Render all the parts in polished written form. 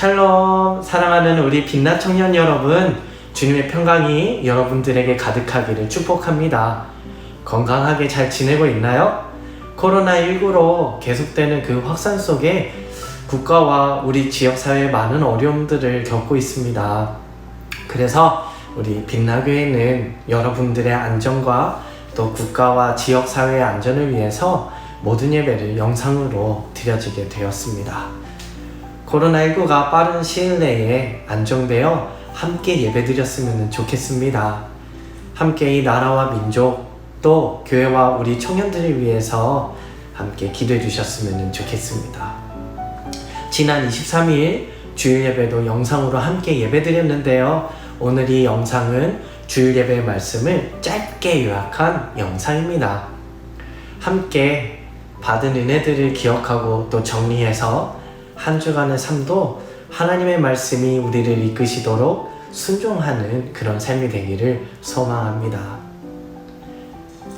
샬롬, 사랑하는 우리 빛나 청년 여러분, 주님의 평강이 여러분들에게 가득하기를 축복합니다. 건강하게 잘 지내고 있나요? 코로나19로 계속되는 그 확산 속에 국가와 우리 지역사회에 많은 어려움들을 겪고 있습니다. 그래서 우리 빛나교회는 여러분들의 안전과 또 국가와 지역사회의 안전을 위해서 모든 예배를 영상으로 드려지게 되었습니다. 코로나19가 빠른 시일 내에 안정되어 함께 예배드렸으면 좋겠습니다. 함께 이 나라와 민족 또 교회와 우리 청년들을 위해서 함께 기도해 주셨으면 좋겠습니다. 지난 23일 주일 예배도 영상으로 함께 예배드렸는데요. 오늘 이 영상은 주일 예배의 말씀을 짧게 요약한 영상입니다. 함께 받은 은혜들을 기억하고 또 정리해서 한 주간의 삶도 하나님의 말씀이 우리를 이끄시도록 순종하는 그런 삶이 되기를 소망합니다.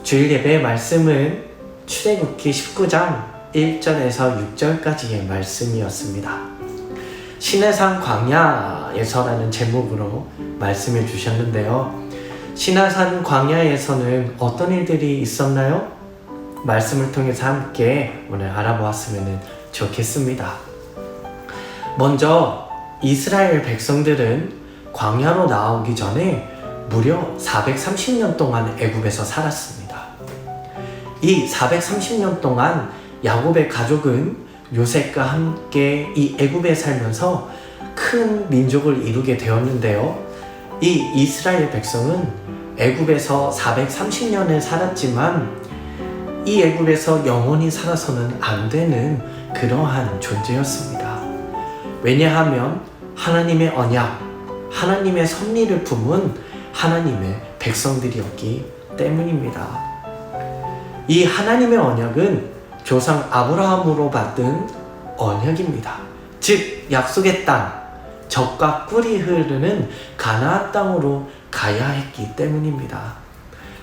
주일 예배의 말씀은 출애굽기 19장 1절에서 6절까지의 말씀이었습니다. 시내산 광야에서라는 제목으로 말씀해 주셨는데요. 시내산 광야에서는 어떤 일들이 있었나요? 말씀을 통해서 함께 오늘 알아보았으면 좋겠습니다. 먼저 이스라엘 백성들은 광야로 나오기 전에 무려 430년 동안 애굽에서 살았습니다. 이 430년 동안 야곱의 가족은 요셉과 함께 이 애굽에 살면서 큰 민족을 이루게 되었는데요. 이 이스라엘 백성은 애굽에서 430년을 살았지만 이 애굽에서 영원히 살아서는 안 되는 그러한 존재였습니다. 왜냐하면 하나님의 언약, 하나님의 섭리를 품은 하나님의 백성들이었기 때문입니다. 이 하나님의 언약은 조상 아브라함으로 받은 언약입니다. 즉 약속의 땅, 젖과 꿀이 흐르는 가나안 땅으로 가야 했기 때문입니다.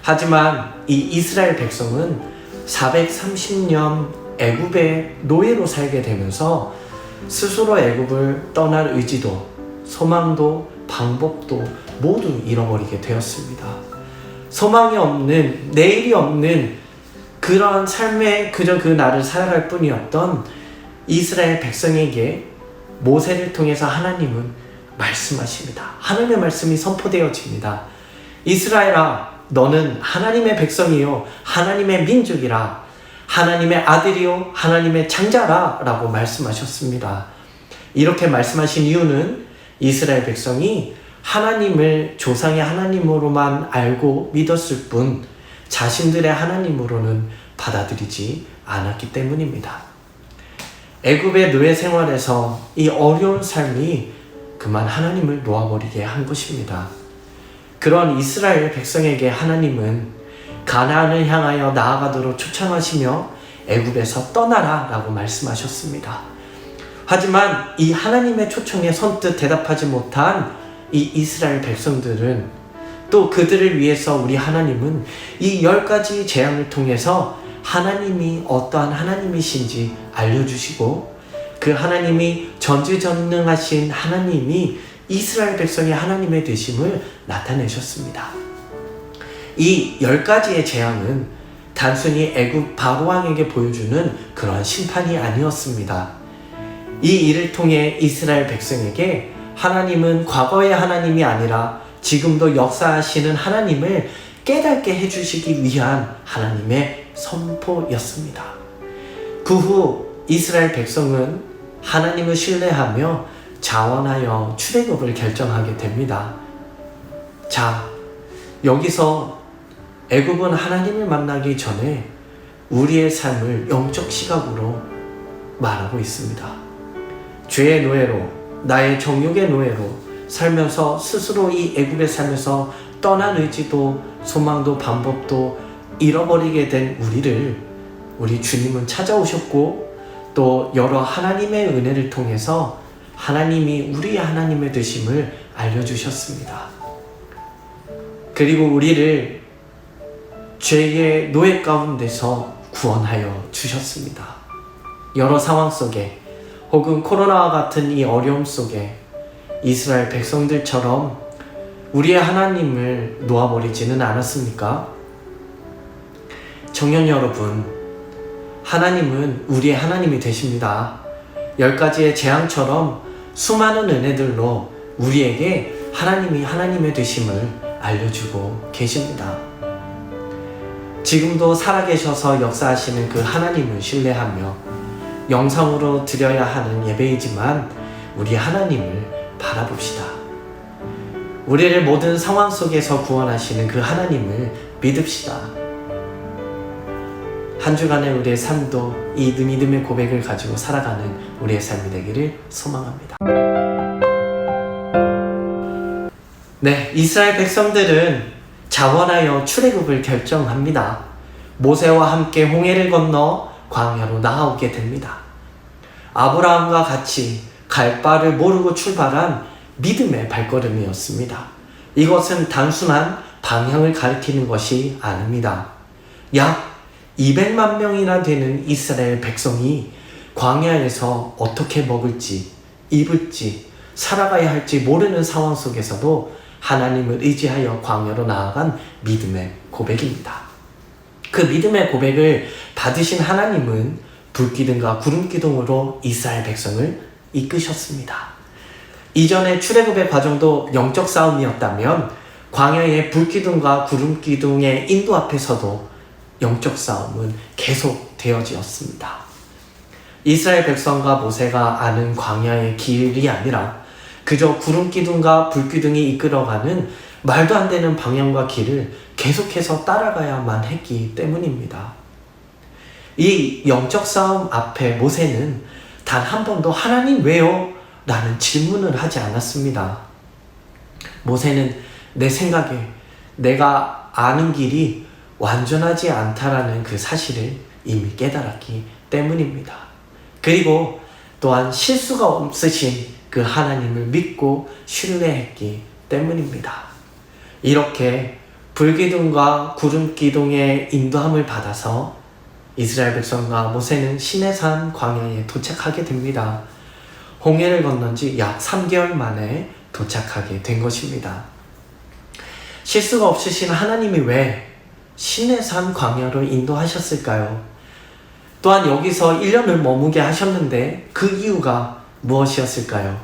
하지만 이 이스라엘 백성은 430년 애굽의 노예로 살게 되면서 스스로 애굽을 떠날 의지도, 소망도, 방법도 모두 잃어버리게 되었습니다. 소망이 없는, 내일이 없는 그러한 삶에 그저 그 날을 살아갈 뿐이었던 이스라엘 백성에게 모세를 통해서 하나님은 말씀하십니다. 하나님의 말씀이 선포되어집니다. 이스라엘아, 너는 하나님의 백성이요 하나님의 민족이라, 하나님의 아들이요 하나님의 장자라 라고 말씀하셨습니다. 이렇게 말씀하신 이유는 이스라엘 백성이 하나님을 조상의 하나님으로만 알고 믿었을 뿐 자신들의 하나님으로는 받아들이지 않았기 때문입니다. 애굽의 노예 생활에서 이 어려운 삶이 그만 하나님을 놓아버리게 한 것입니다. 그런 이스라엘 백성에게 하나님은 가나안을 향하여 나아가도록 초청하시며 애굽에서 떠나라 라고 말씀하셨습니다. 하지만 이 하나님의 초청에 선뜻 대답하지 못한 이 이스라엘 백성들은 또 그들을 위해서 우리 하나님은 이 10가지 재앙을 통해서 하나님이 어떠한 하나님이신지 알려주시고 그 하나님이 전지전능하신 하나님이 이스라엘 백성의 하나님의 되심을 나타내셨습니다. 이 10가지의 재앙은 단순히 애굽 바로왕에게 보여주는 그러한 심판이 아니었습니다. 이 일을 통해 이스라엘 백성에게 하나님은 과거의 하나님이 아니라 지금도 역사하시는 하나님을 깨닫게 해주시기 위한 하나님의 선포였습니다. 그 후 이스라엘 백성은 하나님을 신뢰하며 자원하여 출애굽을 결정하게 됩니다. 자, 여기서 애굽은 하나님을 만나기 전에 우리의 삶을 영적 시각으로 말하고 있습니다. 죄의 노예로, 나의 정욕의 노예로 살면서 스스로 이 애굽에 살면서 떠난 의지도 소망도 방법도 잃어버리게 된 우리를 우리 주님은 찾아오셨고 또 여러 하나님의 은혜를 통해서 하나님이 우리의 하나님의 되심을 알려주셨습니다. 그리고 우리를 죄의 노예 가운데서 구원하여 주셨습니다. 여러 상황 속에 혹은 코로나와 같은 이 어려움 속에 이스라엘 백성들처럼 우리의 하나님을 놓아버리지는 않았습니까? 청년 여러분, 하나님은 우리의 하나님이 되십니다. 10가지의 재앙처럼 수많은 은혜들로 우리에게 하나님이 하나님의 되심을 알려주고 계십니다. 지금도 살아계셔서 역사하시는 그 하나님을 신뢰하며 영상으로 드려야 하는 예배이지만 우리 하나님을 바라봅시다. 우리를 모든 상황 속에서 구원하시는 그 하나님을 믿읍시다. 한 주간의 우리의 삶도 이 믿음의 고백을 가지고 살아가는 우리의 삶이 되기를 소망합니다. 네, 이스라엘 백성들은 자원하여 출애굽을 결정합니다. 모세와 함께 홍해를 건너 광야로 나아오게 됩니다. 아브라함과 같이 갈 바를 모르고 출발한 믿음의 발걸음이었습니다. 이것은 단순한 방향을 가리키는 것이 아닙니다. 약 200만 명이나 되는 이스라엘 백성이 광야에서 어떻게 먹을지, 입을지, 살아가야 할지 모르는 상황 속에서도 하나님을 의지하여 광야로 나아간 믿음의 고백입니다. 그 믿음의 고백을 받으신 하나님은 불기둥과 구름기둥으로 이스라엘 백성을 이끄셨습니다. 이전의 출애굽의 과정도 영적 싸움이었다면 광야의 불기둥과 구름기둥의 인도 앞에서도 영적 싸움은 계속 되어지었습니다. 이스라엘 백성과 모세가 아는 광야의 길이 아니라 그저 구름기둥과 불기둥이 이끌어가는 말도 안 되는 방향과 길을 계속해서 따라가야만 했기 때문입니다. 이 영적 싸움 앞에 모세는 단 한 번도 하나님 왜요? 라는 질문을 하지 않았습니다. 모세는 내 생각에 내가 아는 길이 완전하지 않다라는 그 사실을 이미 깨달았기 때문입니다. 그리고 또한 실수가 없으신 그 하나님을 믿고 신뢰했기 때문입니다. 이렇게 불기둥과 구름기둥의 인도함을 받아서 이스라엘 백성과 모세는 시내산 광야에 도착하게 됩니다. 홍해를 건넌 지 약 3개월 만에 도착하게 된 것입니다. 실수가 없으신 하나님이 왜 시내산 광야로 인도하셨을까요? 또한 여기서 1년을 머무게 하셨는데 그 이유가 무엇이었을까요?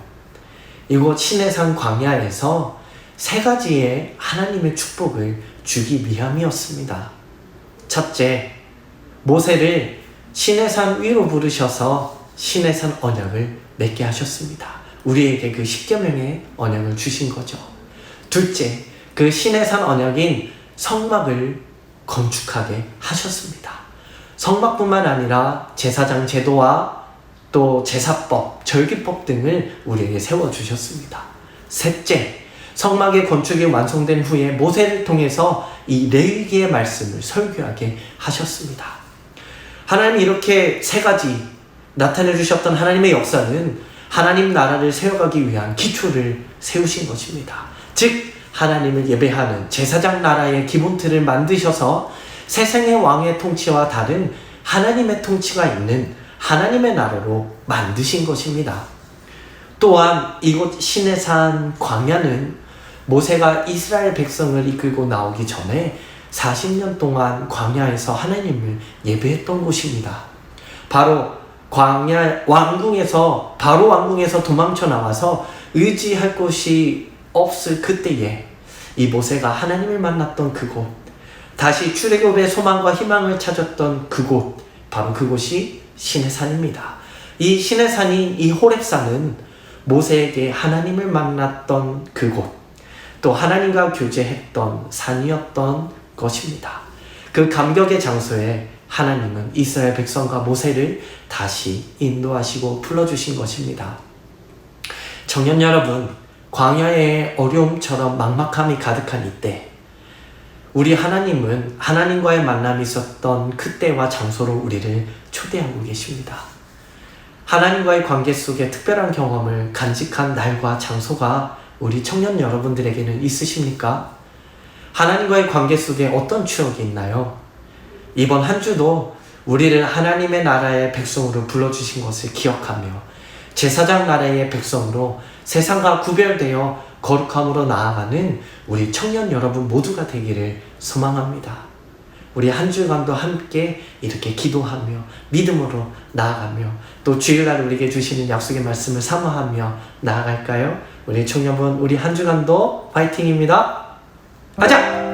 이곳 시내산 광야에서 3가지의 하나님의 축복을 주기 위함이었습니다. 첫째, 모세를 시내산 위로 부르셔서 시내산 언약을 맺게 하셨습니다. 우리에게 그 10계명의 언약을 주신 거죠. 둘째, 그 시내산 언약인 성막을 건축하게 하셨습니다. 성막뿐만 아니라 제사장 제도와 또 제사법, 절기법 등을 우리에게 세워주셨습니다. 셋째, 성막의 건축이 완성된 후에 모세를 통해서 이 레위기의 말씀을 설교하게 하셨습니다. 하나님이 이렇게 3가지 나타내 주셨던 하나님의 역사는 하나님 나라를 세워가기 위한 기초를 세우신 것입니다. 즉 하나님을 예배하는 제사장 나라의 기본틀을 만드셔서 세상의 왕의 통치와 다른 하나님의 통치가 있는 하나님의 나라로 만드신 것입니다. 또한 이곳 시내산 광야는 모세가 이스라엘 백성을 이끌고 나오기 전에 40년 동안 광야에서 하나님을 예배했던 곳입니다. 바로 광야 왕궁에서 바로 왕궁에서 도망쳐 나와서 의지할 곳이 없을 그때에 이 모세가 하나님을 만났던 그곳, 다시 출애굽의 소망과 희망을 찾았던 그곳, 바로 그곳이 시내산입니다. 이 시내산인 이 호렙산은 모세에게 하나님을 만났던 그곳, 또 하나님과 교제했던 산이었던 것입니다. 그 감격의 장소에 하나님은 이스라엘 백성과 모세를 다시 인도하시고 불러주신 것입니다. 청년 여러분, 광야의 어려움처럼 막막함이 가득한 이때 우리 하나님은 하나님과의 만남이 있었던 그때와 장소로 우리를 초대하고 계십니다. 하나님과의 관계 속에 특별한 경험을 간직한 날과 장소가 우리 청년 여러분들에게는 있으십니까? 하나님과의 관계 속에 어떤 추억이 있나요? 이번 한 주도 우리를 하나님의 나라의 백성으로 불러주신 것을 기억하며 제사장 나라의 백성으로 세상과 구별되어 거룩함으로 나아가는 우리 청년 여러분 모두가 되기를 소망합니다. 우리 한 주간도 함께 이렇게 기도하며 믿음으로 나아가며 또 주일날 우리에게 주시는 약속의 말씀을 사모하며 나아갈까요? 우리 청년분, 우리 한 주간도 파이팅입니다. 가자!